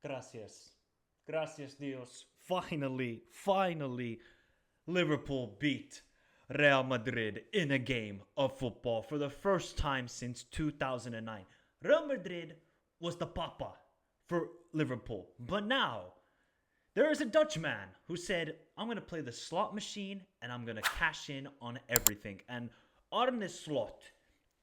Gracias. Gracias, Dios. Finally, Liverpool beat Real Madrid in a game of football for the first time since 2009. Real Madrid was the papa for Liverpool. But now, there is a Dutchman who said, I'm going to play the slot machine and I'm going to cash in on everything. And Arne Slot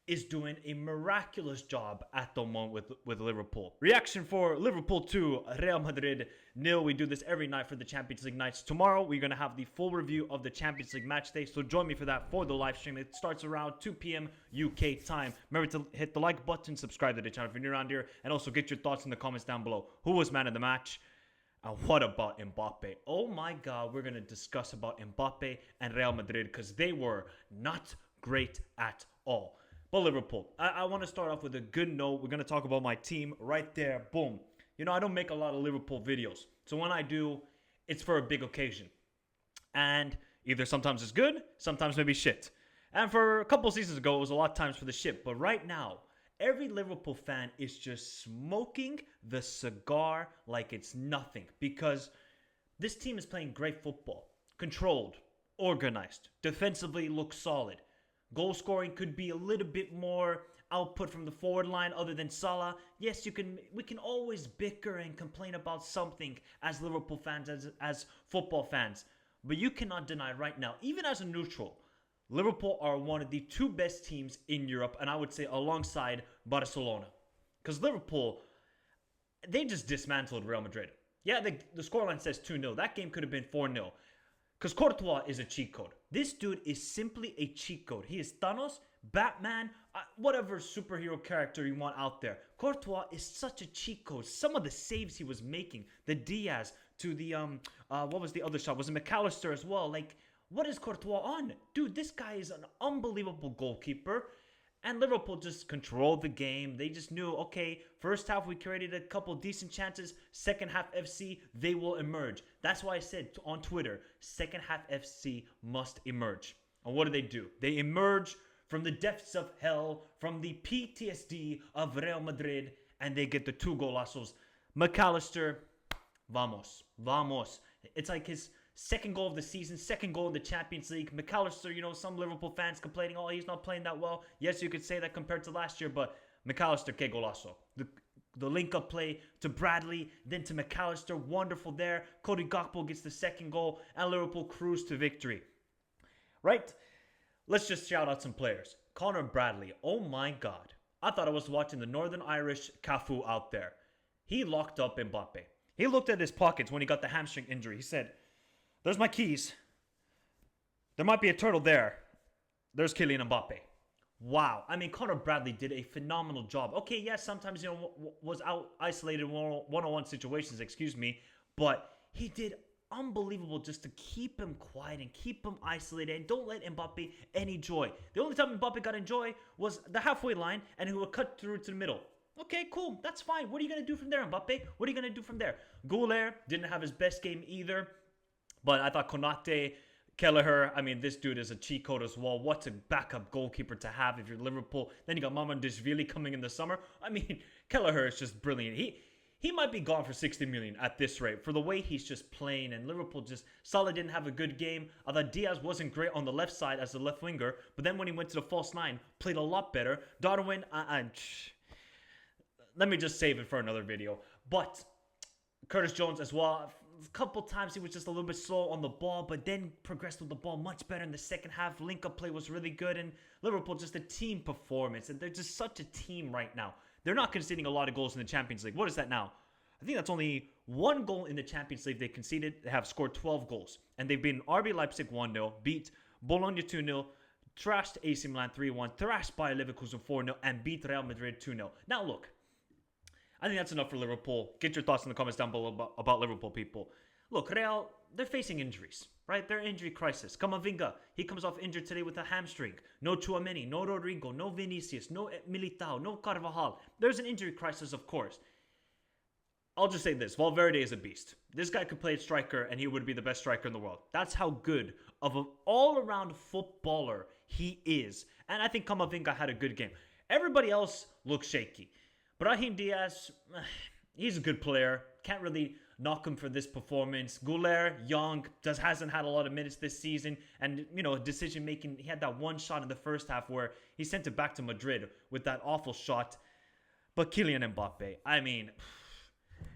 is doing a miraculous job at the moment with Liverpool. Reaction for Liverpool 2, Real Madrid 0. We do this every night for the Champions League nights. Tomorrow, we're going to have the full review of the Champions League match day, so join me for that for the live stream. It starts around 2 p.m. UK time. Remember to hit the like button, subscribe to the channel if you're new around here, and also get your thoughts in the comments down below. Who was man of the match? And what about Mbappe? Oh my God, we're going to discuss about Mbappe and Real Madrid because they were not great at all. But Liverpool, I want to start off with a good note. We're going to talk about my team right there. Boom. You know, I don't make a lot of Liverpool videos. So when I do, it's for a big occasion. And either sometimes it's good, sometimes maybe shit. And for a couple seasons ago, it was a lot of times for the shit. But right now, every Liverpool fan is just smoking the cigar like it's nothing. Because this team is playing great football. Controlled, organized, defensively looks solid. Goal scoring could be a little bit more output from the forward line other than Salah. Yes, we can always bicker and complain about something as Liverpool fans, as football fans. But you cannot deny right now, even as a neutral, Liverpool are one of the two best teams in Europe, and I would say alongside Barcelona. Because Liverpool, they just dismantled Real Madrid. Yeah, the scoreline says 2-0. That game could have been 4-0. Because Courtois is a cheat code. This dude is simply a cheat code. He is Thanos, Batman, whatever superhero character you want out there. Courtois is such a cheat code. Some of the saves he was making, the Diaz to the, what was the other shot? Was it McAllister as well? Like, what is Courtois on? Dude, this guy is an unbelievable goalkeeper. And Liverpool just controlled the game. They just knew, okay, first half we created a couple decent chances. Second half FC, they will emerge. That's why I said on Twitter, second half FC must emerge. And what do? They emerge from the depths of hell, from the PTSD of Real Madrid, and they get the 2 golazos. McAllister, vamos. It's like his second goal of the season, second goal in the Champions League. McAllister, you know, some Liverpool fans complaining, oh, he's not playing that well. Yes, you could say that compared to last year, but McAllister, que golazo. The link-up play to Bradley, then to McAllister, wonderful there. Cody Gakpo gets the second goal, and Liverpool cruise to victory. Right? Let's just shout out some players. Connor Bradley, oh my God. I thought I was watching the Northern Irish Cafu out there. He locked up Mbappe. He looked at his pockets when he got the hamstring injury. He said, there's my keys. There might be a turtle there. There's Kylian Mbappe. Wow. I mean, Connor Bradley did a phenomenal job. Okay, yes, sometimes, you know, was out isolated in one-on-one situations, but he did unbelievable just to keep him quiet and keep him isolated and don't let Mbappe any joy. The only time Mbappe got joy was the halfway line and he would cut through to the middle. Okay, cool. That's fine. What are you going to do from there, Mbappe? What are you going to do from there? Goulet didn't have his best game either. But I thought Konate, Kelleher, I mean, this dude is a cheat code as well. What's a backup goalkeeper to have if you're Liverpool? Then you got Mamardishvili coming in the summer. I mean, Kelleher is just brilliant. He might be gone for 60 million at this rate for the way he's just playing. And Liverpool just, Salah didn't have a good game. I thought Diaz wasn't great on the left side as the left winger. But then when he went to the false 9, played a lot better. Darwin, let me just save it for another video. But Curtis Jones as well. A couple times he was just a little bit slow on the ball, but then progressed with the ball much better in the second half. Link-up play was really good, and Liverpool just a team performance, and they're just such a team right now. They're not conceding a lot of goals in the Champions League. What is that now? I think that's only 1 goal in the Champions League they conceded. They have scored 12 goals, and they've been RB Leipzig 1-0, beat Bologna 2-0, trashed AC Milan 3-1, thrashed Bayern Leverkusen 4-0, and beat Real Madrid 2-0. Now look, I think that's enough for Liverpool. Get your thoughts in the comments down below about Liverpool, people. Look, Real, they're facing injuries, right? They're injury crisis. Camavinga, he comes off injured today with a hamstring. No Tchouaméni, no Rodrigo, no Vinicius, no Militao, no Carvajal. There's an injury crisis, of course. I'll just say this. Valverde is a beast. This guy could play striker, and he would be the best striker in the world. That's how good of an all-around footballer he is. And I think Camavinga had a good game. Everybody else looks shaky. Brahim Diaz, he's a good player. can't really knock him for this performance. Goulet, young, hasn't had a lot of minutes this season. And, decision making, he had that one shot in the first half where he sent it back to Madrid with that awful shot. But Kylian Mbappe, I mean,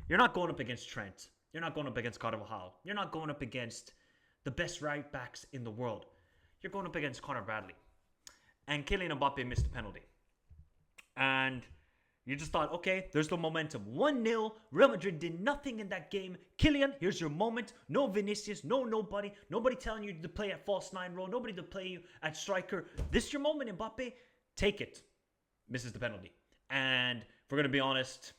you're not going up against Trent. You're not going up against Carvajal. You're not going up against the best right backs in the world. You're going up against Connor Bradley. And Kylian Mbappe missed a penalty. And you just thought, okay, there's the momentum. 1-0. Real Madrid did nothing in that game. Kylian, here's your moment. No Vinicius, no nobody. Nobody telling you to play at false 9 role. Nobody to play you at striker. This is your moment, Mbappe. Take it. Misses the penalty. And if we're going to be honest,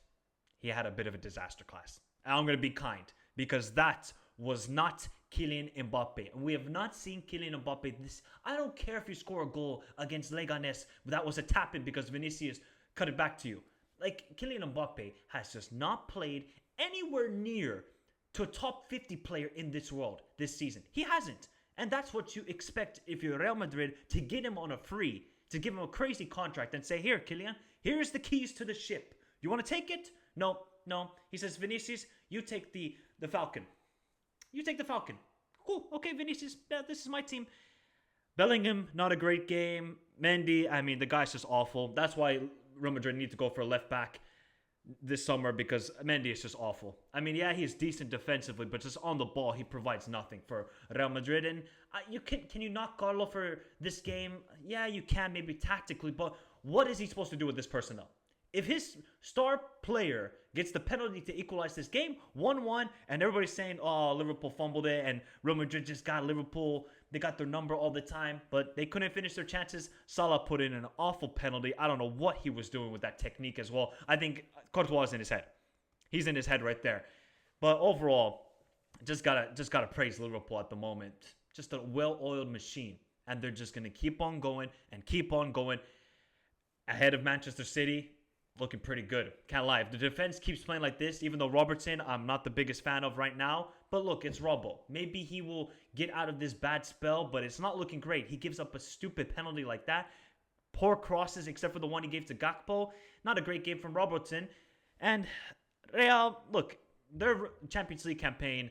he had a bit of a disaster class. And I'm going to be kind because that was not Kylian Mbappe. And we have not seen Kylian Mbappe this. I don't care if you score a goal against Leganes. That was a tap-in because Vinicius cut it back to you. Like, Kylian Mbappe has just not played anywhere near to a top 50 player in this world this season. He hasn't. And that's what you expect if you're Real Madrid, to get him on a free, to give him a crazy contract and say, here, Kylian, here's the keys to the ship. You want to take it? No. He says, Vinicius, you take the Falcon. You take the Falcon. Cool. Okay, Vinicius, this is my team. Bellingham, not a great game. Mendy, I mean, the guy's just awful. That's why Real Madrid need to go for a left back this summer, because Mendy is just awful. I mean, yeah, he's decent defensively, but just on the ball, he provides nothing for Real Madrid. And can you knock Carlo for this game? Yeah, you can, maybe tactically, but what is he supposed to do with this personnel? If his star player gets the penalty to equalize this game, 1-1, and everybody's saying, oh, Liverpool fumbled it, and Real Madrid just got Liverpool, they got their number all the time, but they couldn't finish their chances. Salah put in an awful penalty. I don't know what he was doing with that technique as well. I think Courtois is in his head. He's in his head right there. But overall, just gotta praise Liverpool at the moment. Just a well-oiled machine, and they're just gonna keep on going and keep on going. Ahead of Manchester City, looking pretty good. Can't lie. If the defense keeps playing like this, even though Robertson, I'm not the biggest fan of right now, but look, it's Robbo. Maybe he will get out of this bad spell, but it's not looking great. He gives up a stupid penalty like that. Poor crosses, except for the one he gave to Gakpo. Not a great game from Robertson. And Real, look, their Champions League campaign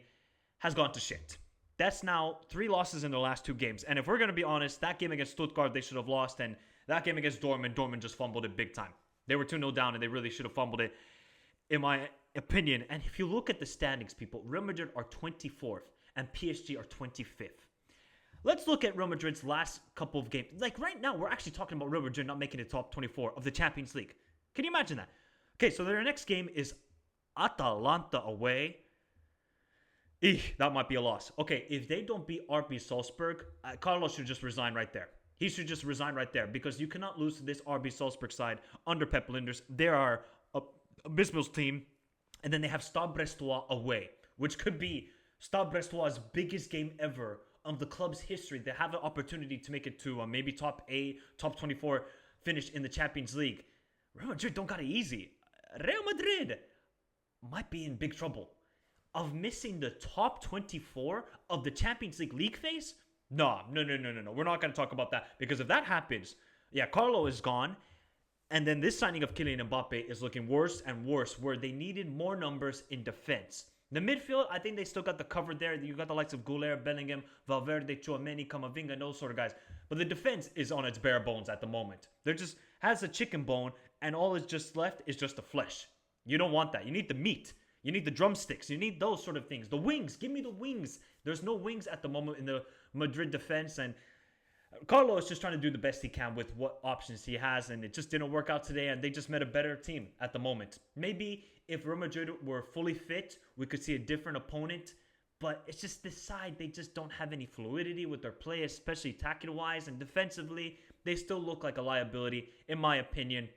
has gone to shit. That's now 3 losses in their last 2 games. And if we're going to be honest, that game against Stuttgart, they should have lost. And that game against Dortmund just fumbled it big time. They were 2-0 down, and they really should have fumbled it, in my opinion. And if you look at the standings, people, Real Madrid are 24th, and PSG are 25th. Let's look at Real Madrid's last couple of games. Like, right now, we're actually talking about Real Madrid not making the top 24 of the Champions League. Can you imagine that? Okay, so their next game is Atalanta away. That might be a loss. Okay, if they don't beat RB Salzburg, Carlos should just resign right there. He should just resign right there, because you cannot lose to this RB Salzburg side under Pep Linders. They are a Bismill's team, and then they have Stade Brestois away, which could be Stade Brestois' biggest game ever of the club's history. They have an opportunity to make it to maybe top 8, top 24 finish in the Champions League. Real Madrid don't got it easy. Real Madrid might be in big trouble of missing the top 24 of the Champions League phase. No. We're not going to talk about that, because if that happens, yeah, Carlo is gone. And then this signing of Kylian Mbappe is looking worse and worse, where they needed more numbers in defense. The midfield, I think they still got the cover there. You got the likes of Goulet, Bellingham, Valverde, Tchouameni, Camavinga, and those sort of guys. But the defense is on its bare bones at the moment. They're just has a chicken bone, and all is just left is just the flesh. You don't want that. You need the meat. You need the drumsticks. You need those sort of things. The wings. Give me the wings. There's no wings at the moment in the Madrid defense, and Carlo is just trying to do the best he can with what options he has, and it just didn't work out today, and they just met a better team at the moment. Maybe if Real Madrid were fully fit, we could see a different opponent, but it's just this side, they just don't have any fluidity with their play, especially attacking-wise, and defensively, they still look like a liability, in my opinion,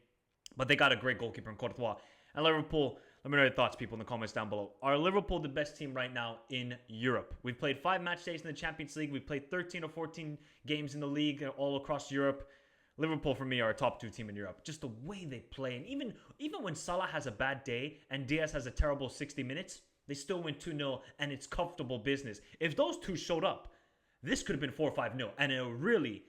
but they got a great goalkeeper in Courtois. And Liverpool, let me know your thoughts, people, in the comments down below. Are Liverpool the best team right now in Europe? We've played 5 match days in the Champions League. We've played 13 or 14 games in the league all across Europe. Liverpool, for me, are a top 2 team in Europe. Just the way they play. And even when Salah has a bad day and Diaz has a terrible 60 minutes, they still win 2-0, and it's comfortable business. If those two showed up, this could have been 4 or 5-0. And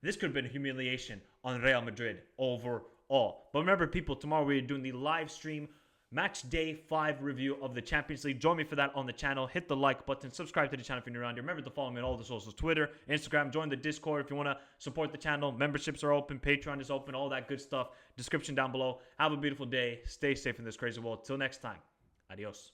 this could have been a humiliation on Real Madrid overall. But remember, people, tomorrow we're doing the live stream match day 5 review of the Champions League. Join me for that on the channel. Hit the like button. Subscribe to the channel if you're new around here. Remember to follow me on all the socials. Twitter, Instagram. Join the Discord if you want to support the channel. Memberships are open. Patreon is open. All that good stuff. Description down below. Have a beautiful day. Stay safe in this crazy world. Till next time. Adios.